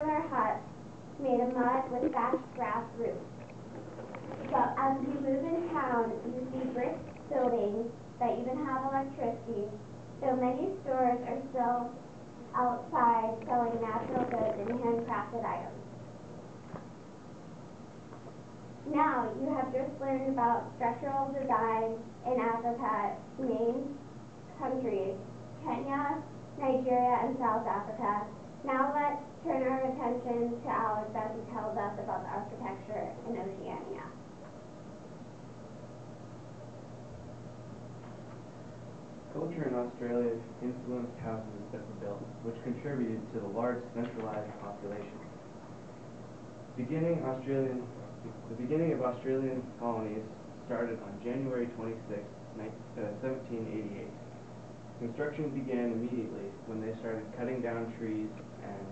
Our huts made of mud with thatched grass roofs. But as you move in town, you see brick buildings that even have electricity, though many stores are still outside selling natural goods and handcrafted items. Now, you have just learned about structural design in Africa's main countries, Kenya, Nigeria, and South Africa. Now let's turn our attention to Alex as he tells us about the architecture in Oceania. Culture in Australia influenced houses that were built, which contributed to the large centralized population. The beginning of Australian colonies started on January 26, 1788. Construction began immediately when they started cutting down trees and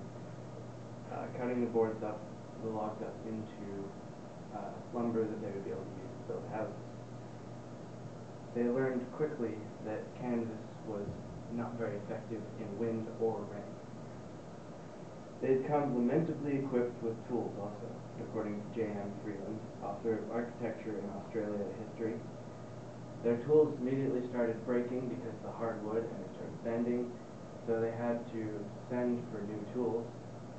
cutting the logs up into lumber that they would be able to use to build houses. They learned quickly that canvas was not very effective in wind or rain. They had come lamentably equipped with tools also, according to J.M. Freeland, author of Architecture in Australia History. Their tools immediately started breaking because of the hardwood, and they started bending, so they had to send for new tools,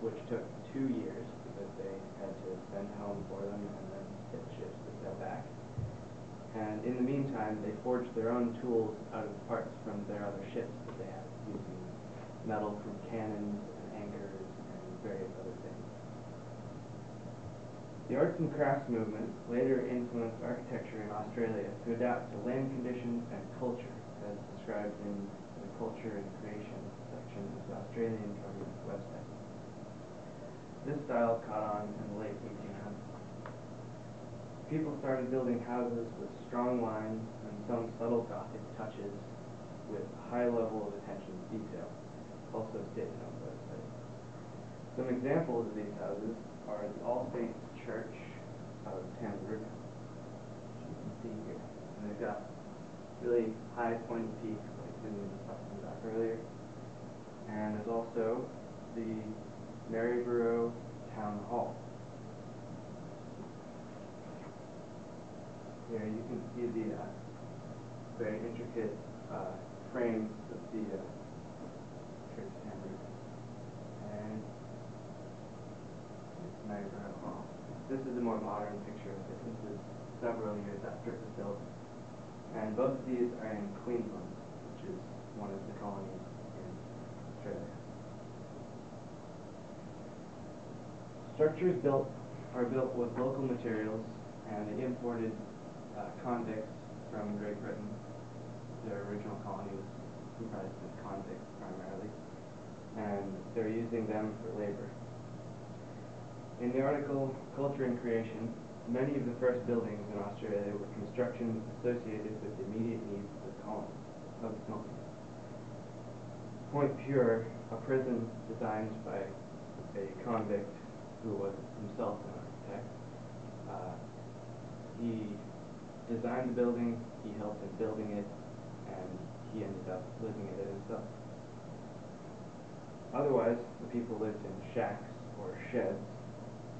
which took 2 years because they had to send home for them and then get ships to sell back. And in the meantime, they forged their own tools out of parts from their other ships that they had, using metal from cannons and anchors and various other things. The arts and crafts movement later influenced architecture in Australia to adapt to land conditions and culture, as described in the Culture and Creation section of the Australian government's website. This style caught on in the late 1800s. People started building houses with strong lines and some subtle Gothic touches with a high level of attention to detail, also stated on the website. Some examples of these houses are the All Saints Church of Tamworth, which you can see here. And they've got really high pointed peaks like Vivian was talking about earlier. And there's also the Maryborough Town Hall. Here you can see the very intricate frames of the Church of Tamworth. And it's Maryborough Hall. This is a more modern picture of it. This is several years after it was built. And both of these are in Queensland, which is one of the colonies in Australia. Structures are built with local materials, and they imported convicts from Great Britain. Their original colony was comprised of convicts primarily, and they're using them for labor. In the article Culture and Creation, many of the first buildings in Australia were constructions associated with the immediate needs of the colony. Point Pure, a prison designed by a convict who was himself an architect, he designed the building, he helped in building it, and he ended up living in it himself. Otherwise, the people lived in shacks or sheds,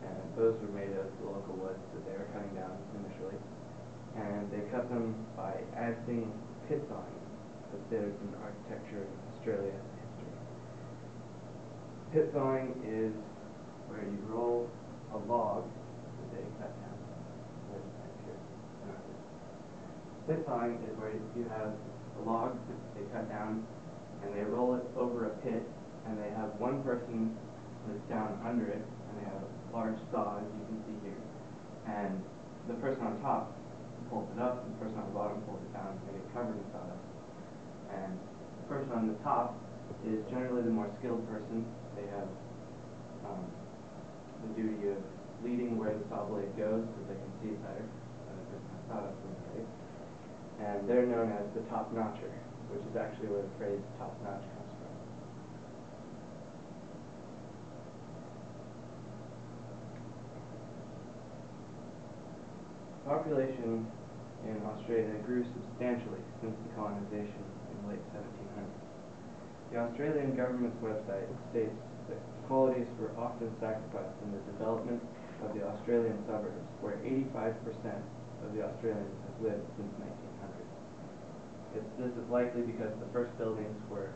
and those were made of the local woods that they were cutting down initially. And they cut them by adding pit sawing, as there's in architecture in Australia history. Pit sawing is where you roll a log that they cut down. Pit sawing is where you have a log that they cut down and they roll it over a pit, and they have one person that's down under it, and they have a large saw, as you can see here, and the person on top pulls it up, and the person on the bottom pulls it down, and they get covered in sawdust. And the person on the top is generally the more skilled person. They have the duty of leading where the saw blade goes so they can see better than the person on sawdust in the blade. And they're known as the top-notcher, which is actually where the phrase top-notch comes from. Population in Australia grew substantially since the colonization in the late 1700s. The Australian government's website states that qualities were often sacrificed in the development of the Australian suburbs, where 85% of the Australians have lived since 1900. This is likely because the first buildings were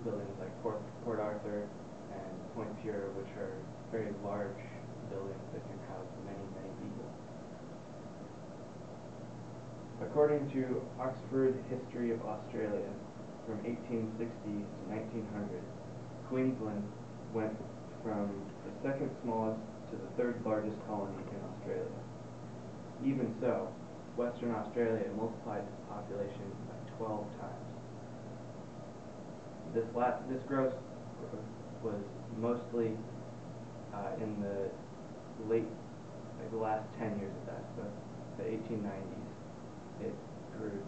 buildings like Port Arthur and Point Pure, which are very large buildings that can house many, many people. According to Oxford History of Australia, from 1860 to 1900, Queensland went from the second smallest to the third largest colony in Australia. Even so, Western Australia multiplied its population by 12 times. This growth was mostly in the the last 10 years of that, so the 1890s. It grew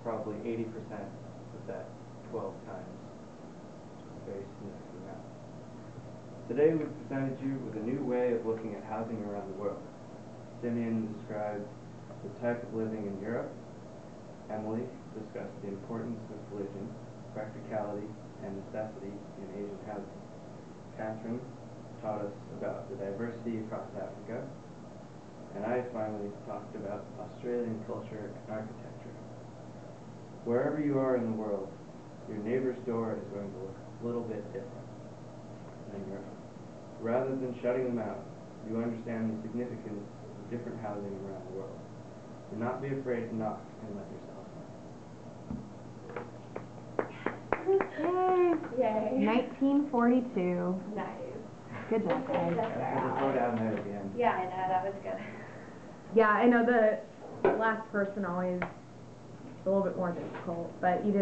probably 80% of that 12 times. A very significant amount. Today we've presented you with a new way of looking at housing around the world. Simeon described the type of living in Europe. Emily discussed the importance of religion, practicality, and necessity in Asian housing. Catherine taught us about the diversity across Africa. And I finally talked about Australian culture and architecture. Wherever you are in the world, your neighbor's door is going to look a little bit different than your own. Rather than shutting them out, you understand the significance of different housing around the world. Do not be afraid to knock and let yourself know. Yay. Yay. 1942. Nice. Good job, guys. Slow down there at the end. Yeah, I know, that was good. Yeah, I know the last person always is a little bit more difficult, but you did